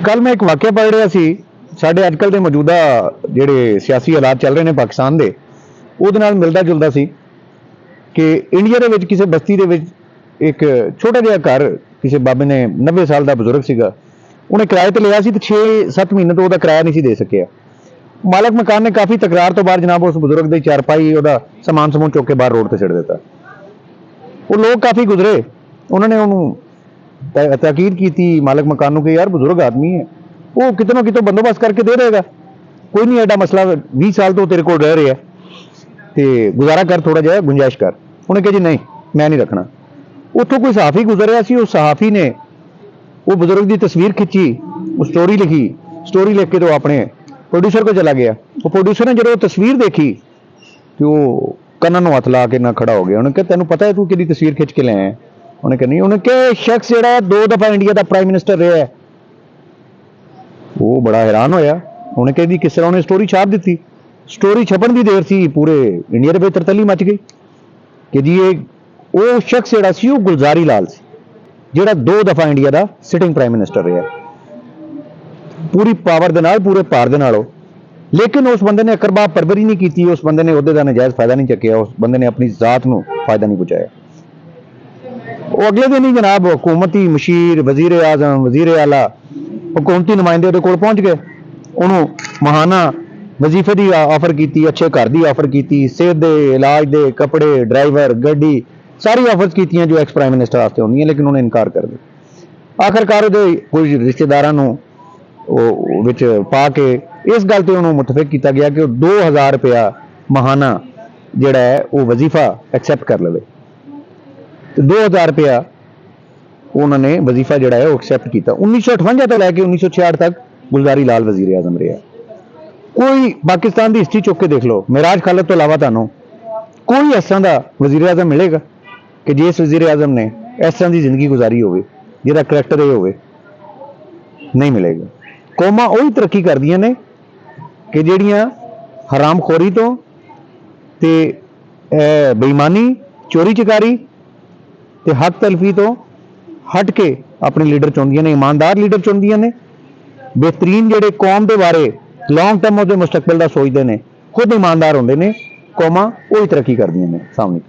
कल मैं एक वाक्य पढ़ रहा सी ਸਾਡੇ ਅੱਜਕੱਲ ਦੇ ਮੌਜੂਦਾ ਜਿਹੜੇ ਸਿਆਸੀ ਹਾਲਾਤ ਚੱਲ ਰਹੇ ਨੇ ਪਾਕਿਸਤਾਨ ਦੇ ਉਹਦੇ ਨਾਲ ਮਿਲਦਾ ਜੁਲਦਾ ਸੀ ਕਿ ਇੰਡੀਆ ਦੇ ਵਿੱਚ ਕਿਸੇ ਬਸਤੀ ਦੇ ਵਿੱਚ ਇੱਕ ਛੋਟਾ ਜਿਹਾ ਘਰ ਕਿਸੇ ਬਾਬੇ ਨੇ 90 ਸਾਲ ਦਾ ਬਜ਼ੁਰਗ ਸੀਗਾ ਉਹਨੇ ਕਿਰਾਏ ਤੇ ਲਿਆ ਸੀ ਤੇ 6-7 ਮਹੀਨੇ ਤੋਂ ਉਹਦਾ ਕਿਰਾਇਆ ਨਹੀਂ ਸੀ ਦੇ ਸਕਿਆ। ਮਾਲਕ ਮਕਾਨ ਨੇ ਕਾਫੀ ਤਕਰਾਰ ਤੋਂ ਬਾਅਦ ਜਨਾਬ ਉਸ ਬਜ਼ੁਰਗ ਦੀ ਚਾਰਪਾਈ ਉਹਦਾ ਸਮਾਨ ਸਮੂਨ ਚੁੱਕ ਕੇ ਬਾਹਰ ਰੋਡ ਤੇ ਛੱਡ ਦਿੱਤਾ। ਉਹ ਲੋਕ ਕਾਫੀ ਗੁਜ਼ਰੇ, ਉਹਨਾਂ ਨੇ ਉਹਨੂੰ ਤਾਕੀਦ ਕੀਤੀ ਮਾਲਕ ਮਕਾਨ ਨੂੰ ਕਿ ਯਾਰ ਬਜ਼ੁਰਗ ਆਦਮੀ ਹੈ, ਉਹ ਕਿਤੇ ਨਾ ਕਿਤੇ ਬੰਦੋਬਸਤ ਕਰਕੇ ਦੇ ਦੇਗਾ, ਕੋਈ ਨਹੀਂ ਐਡਾ ਮਸਲਾ, 20 ਸਾਲ ਤੋਂ ਤੇਰੇ ਕੋਲ ਰਹਿ ਰਿਹਾ ਤੇ ਗੁਜ਼ਾਰਾ ਕਰ, ਥੋੜਾ ਜਿਹਾ ਗੁੰਜਾਇਸ਼ ਕਰ। ਉਹਨੇ ਕਿਹਾ ਜੀ ਨਹੀਂ ਮੈਂ ਨਹੀਂ ਰੱਖਣਾ। ਉੱਥੋਂ ਕੋਈ ਸਹਾਫੀ ਗੁਜ਼ਰ ਰਿਹਾ ਸੀ, ਉਸ ਸਹਾਫੀ ਨੇ ਉਹ ਬਜ਼ੁਰਗ ਦੀ ਤਸਵੀਰ ਖਿੱਚੀ, ਉਹ ਸਟੋਰੀ ਲਿਖੀ, ਸਟੋਰੀ ਲਿਖ ਕੇ ਤੋਂ ਆਪਣੇ ਪ੍ਰੋਡਿਊਸਰ ਕੋਲ ਚਲਾ ਗਿਆ। ਉਹ ਪ੍ਰੋਡਿਊਸਰ ਨੇ ਜਦੋਂ ਤਸਵੀਰ ਦੇਖੀ ਤੇ ਉਹ ਕੰਨਾਂ ਨੂੰ ਹੱਥ ਲਾ ਕੇ ਨਾ ਖੜਾ ਹੋ ਗਿਆ। ਉਹਨੇ ਕਿਹਾ ਤੈਨੂੰ ਪਤਾ ਹੈ ਤੂੰ ਕਿਹਦੀ ਤਸਵੀਰ ਖਿੱਚ ਕੇ ਲਿਆਇਆ? ਉਹਨੇ ਕਿਹਾ ਨਹੀਂ। ਉਹਨੇ ਕਿਹਾ ਸ਼ਖਸ ਜਿਹੜਾ 2 ਦਫਾ ਇੰਡੀਆ ਦਾ ਪ੍ਰਾਈਮ ਮਿਨਿਸਟਰ ਰਿਹਾ ਹੈ। ਉਹ ਬੜਾ ਹੈਰਾਨ ਹੋਇਆ। ਉਹਨੇ ਕਿਹਾ ਵੀ ਕਿਸ ਤਰ੍ਹਾਂ? ਉਹਨੇ ਸਟੋਰੀ ਛਾਪ ਦਿੱਤੀ। ਸਟੋਰੀ ਛਪਣ ਦੀ ਦੇਰ ਸੀ ਪੂਰੇ ਇੰਡੀਆ ਦੇ ਵਿੱਚ ਤਰਤਲੀ ਮਚ ਗਈ ਕਿ ਜੀ ਇਹ ਉਹ ਸ਼ਖਸ ਜਿਹੜਾ ਸੀ ਉਹ ਗੁਲਜ਼ਾਰੀ ਲਾਲ ਸੀ, ਜਿਹੜਾ 2 ਦਫਾ ਇੰਡੀਆ ਦਾ ਸਿਟਿੰਗ ਪ੍ਰਾਈਮ ਮਿਨਿਸਟਰ ਰਿਹਾ, ਪੂਰੀ ਪਾਵਰ ਦੇ ਨਾਲ, ਪੂਰੇ ਭਾਰ ਦੇ ਨਾਲ। ਲੇਕਿਨ ਉਸ ਬੰਦੇ ਨੇ ਅਕਰਬਾ ਪਰਵਰੀ ਨਹੀਂ ਕੀਤੀ, ਉਸ ਬੰਦੇ ਨੇ ਅਹੁਦੇ ਦਾ ਨਜਾਇਜ਼ ਫਾਇਦਾ ਨਹੀਂ ਚੱਕਿਆ, ਉਸ ਬੰਦੇ ਨੇ ਆਪਣੀ ਜ਼ਾਤ ਨੂੰ ਫਾਇਦਾ ਨਹੀਂ ਪਹੁੰਚਾਇਆ। ਉਹ ਅਗਲੇ ਦਿਨ ਹੀ ਜਨਾਬ ਹਕੂਮਤੀ ਮਸ਼ੀਰ, ਵਜ਼ੀਰ ਆਜ਼ਮ, ਵਜ਼ੀਰ ਆਲਾ, ਹਕੂਮਤੀ ਨੁਮਾਇੰਦੇ ਉਹਦੇ ਕੋਲ ਪਹੁੰਚ ਗਏ। ਉਹਨੂੰ ਮਹਾਨਾ ਵਜ਼ੀਫੇ ਦੀ ਆਫਰ ਕੀਤੀ, ਅੱਛੇ ਘਰ ਦੀ ਆਫਰ ਕੀਤੀ, ਸਿਹਤ ਦੇ ਇਲਾਜ ਦੇ ਕੱਪੜੇ, ਡਰਾਈਵਰ, ਗੱਡੀ, ਸਾਰੀ ਆਫਰਸ ਕੀਤੀਆਂ ਜੋ ਐਕਸ ਪ੍ਰਾਈਮ ਮਿਨਿਸਟਰ ਵਾਸਤੇ ਹੁੰਦੀਆਂ, ਲੇਕਿਨ ਉਹਨੇ ਇਨਕਾਰ ਕਰ ਦਿੱਤਾ। ਆਖਰਕਾਰ ਉਹਦੇ ਕੁਝ ਰਿਸ਼ਤੇਦਾਰਾਂ ਨੂੰ ਉਹ ਵਿੱਚ ਪਾ ਕੇ ਇਸ ਗੱਲ ਤੇ ਉਹਨੂੰ ਮੁਤਫਿਕ ਕੀਤਾ ਗਿਆ ਕਿ ਉਹ 2000 ਰੁਪਇਆ ਮਹਾਨਾ ਜਿਹੜਾ ਹੈ ਉਹ ਵਜ਼ੀਫਾ ਐਕਸੈਪਟ ਕਰ ਲਵੇ। ਤੇ 2000 ਰੁਪਇਆ ਉਹਨਾਂ ਨੇ ਵਜ਼ੀਫਾ ਜਿਹੜਾ ਹੈ ਉਹ ਐਕਸੈਪਟ ਕੀਤਾ। 1958 ਤੋਂ ਲੈ ਕੇ 1966 ਤੱਕ ਗੁਲਜ਼ਾਰੀ ਲਾਲ ਵਜ਼ੀਰ ਆਜ਼ਮ ਰਿਹਾ। ਕੋਈ ਪਾਕਿਸਤਾਨ ਦੀ ਹਿਸਟਰੀ ਚੁੱਕ ਕੇ ਦੇਖ ਲਓ, ਮਿਰਾਜ ਖਾਲਦ ਤੋਂ ਇਲਾਵਾ ਤੁਹਾਨੂੰ ਕੋਈ ਇਸ ਤਰ੍ਹਾਂ ਦਾ ਵਜ਼ੀਰ ਆਜ਼ਮ ਮਿਲੇਗਾ ਕਿ ਜਿਸ ਵਜ਼ੀਰ ਆਜ਼ਮ ਨੇ ਇਸ ਤਰ੍ਹਾਂ ਦੀ ਜ਼ਿੰਦਗੀ ਗੁਜ਼ਾਰੀ ਹੋਵੇ, ਜਿਹਦਾ ਕਰੈਕਟਰ ਇਹ ਹੋਵੇ? ਨਹੀਂ ਮਿਲੇਗਾ। ਕੌਮਾਂ ਉਹੀ ਤਰੱਕੀ ਕਰਦੀਆਂ ਨੇ ਕਿ ਜਿਹੜੀਆਂ ਹਰਾਮਖੋਰੀ ਤੋਂ ਤੇ ਬੇਈਮਾਨੀ, ਚੋਰੀ ਚਕਾਰੀ ਤੇ ਹੱਕ ਤਲਫੀ ਤੋਂ ਹਟ ਕੇ ਆਪਣੇ ਲੀਡਰ ਚੁਣਦੀਆਂ ਨੇ, ਇਮਾਨਦਾਰ ਲੀਡਰ ਚੁਣਦੀਆਂ ਨੇ, ਬਿਹਤਰੀਨ ਜਿਹੜੇ ਕੌਮ ਦੇ ਬਾਰੇ ਲੌਂਗ ਟਰਮ ਉਹਦੇ ਮੁਸਤਕਬਲ ਦਾ ਸੋਚਦੇ ਨੇ, ਖੁਦ ਇਮਾਨਦਾਰ ਹੁੰਦੇ ਨੇ। ਕੌਮਾਂ ਉਹੀ ਤਰੱਕੀ ਕਰਦੀਆਂ ਨੇ। ਸਾਹਮਣੇ